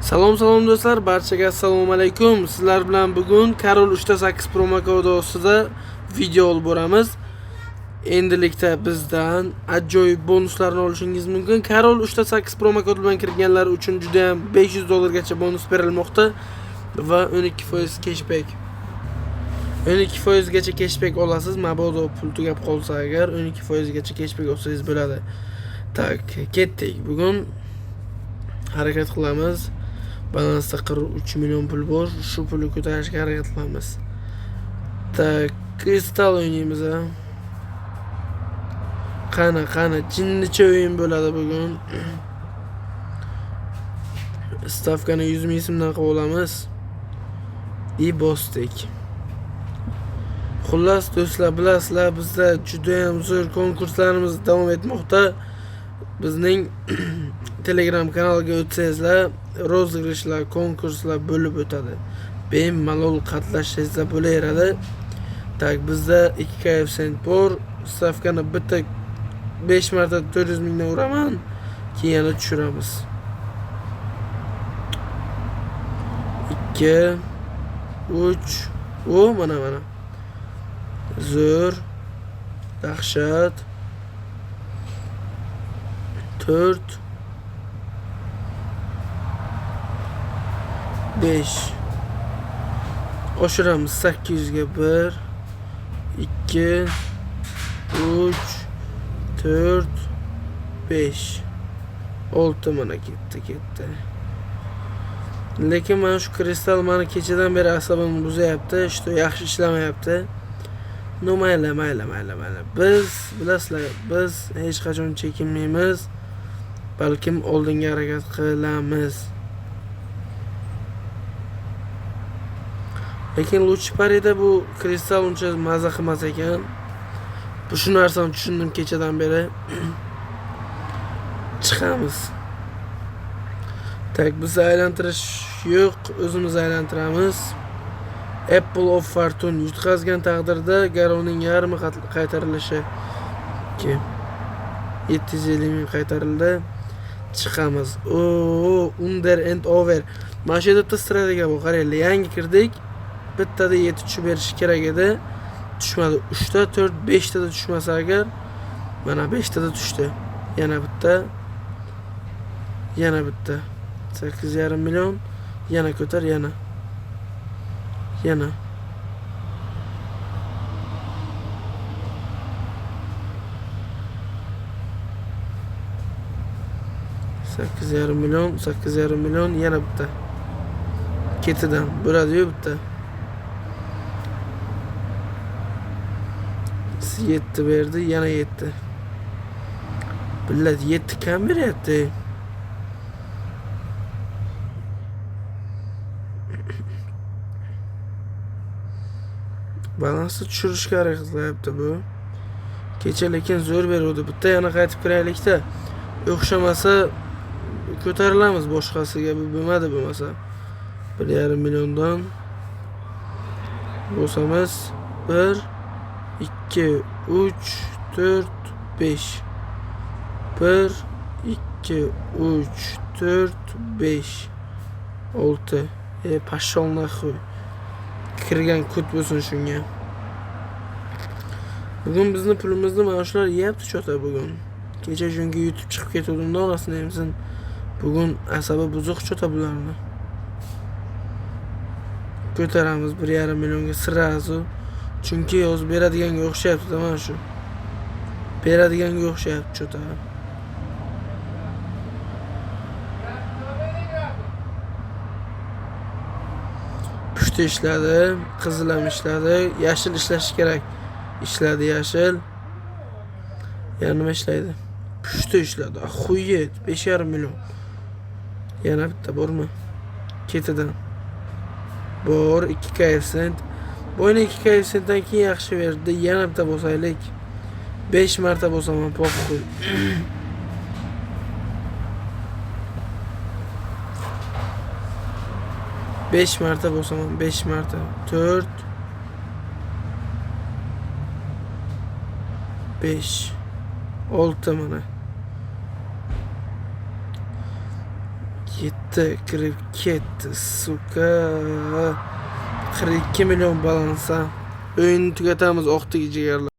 Salom do'stlar, barchaga assalomu alaykum. Sizlar bilan bugun Karol 3.8 promo kodi ostida video olib boramiz. Endilikda bizdan ajoyib bonuslarni olishingiz mumkin. Karol 3.8 promo kodi bilan kirganlar uchun juda ham $500 gacha bonus berilmoqda va 12% cashback. 12% gacha cashback olasiz. Mabodo pul tugab qolsa agar 12% gacha cashback olsangiz bo'ladi. Tak, ketdik. Bugun harakat qilamiz. Balansda 43 million pul bor. Shu pulni ko'tarishga harakat qilamiz. Tak, kristal o'ynaymiz. Qani, jinnicha o'yin bo'ladi bugun. Stavkani 100 ming so'mdan qilib olamiz. Bosdik. Xullas do'stlar, bilasizlar, bizda juda ham zo'r konkurslarimiz davom etmoqda. Bizning Telegram kanaliga o'tsangizlar, rozыгрышlar, konkurslar bo'lib o'tadi. Bemalol qatnashingizlar bo'laveradi. Tak, bizda 2 koeffitsient bor. Stavkani bitta 5 marta 400 mingdan uraman, keyin yana tushiramiz. 2 3 mana. Zo'r. Dahshat. 4 5 oshiramiz 800 ga 1 2 3 4 5 6 mana ketdi. Lekin mana shu kristal meni kechadan beri asabimni buzyapti, yaxshi ishlamayapti. No mayli. Biz bilasizlar, biz hech qachon chekinmaymiz. Balkim oldinga harakat qilamiz. Lekin Luchi Parida bu kristal uncha maza qilmas ekan. Bu shu narsani tushundim kechadan beri. Chiqamiz. Tak, biz aylantirish yo'q, o'zimiz aylantiramiz. Apple of Fortune yutqazgan taqdirda garovning yarmi qaytarilishi. 750 ming qaytarildi. Chiqamiz. Under and over. Mana shu yerda strategiya bu. Qaranglar, yangi kirdik. Bittada 7 tushib berish kerak edi. Tushmadi. 3 ta, 4, 5 ta da tushmasa agar, mana 5 ta da tushdi. Yana bitta. 8,5 million. Yana ko'tar, yana. 8,5 million, yana bitta. Ketidan bo'ladi-yu bitta. 7 berdi, yana 7. Billat 7 kam beryapti. Balansni tushirishga harakat qilyapti bu. Kecha lekin zo'r berdi. Bitta yana qaytib kiraylikda. O'xshamasa ko'tarilamiz boshqasiga. Bu bo'lmadi bo'lmasa. 1,5 milliondan bosamiz. 1 2 3 4 5 1 2 3 4 5 6 pashsholni qo'y. Kirgan kut bo'lsin shunga. Bugun bizni pulimizni mana shular yeyapti chota bugun. Kecha shunga yutib chiqib ketuvdim, orasini emsin. Bugun asabi buzuq chota bularni. Ko'taramiz 1,5 millionga sirazu. Chunki o'z beradiganga o'xshayapti mana shu. Beradiganga o'xshayapti chota. Pushti ishladi, qizil ham ishladi, yashil ishlashi kerak. Ishladi yashil. Yana nima ishlaydi? Pushti ishladi. Xuyet, 5,5 million. Yana bitta bormi? Ketidan. Bor 2 koeffitsient. Bo'yni 2 koeffitsiyentdan keyin yaxshi berdi. Yana bitta bosaylik. 5 marta bosaman, po'qo'y. Beş marta bosaman, 5 marta. 4 5 6 mana. Yetti, kirib ketdi, suka. 42 milyon balansa. O'yinni tugatamiz, o'qdagi jigarlar.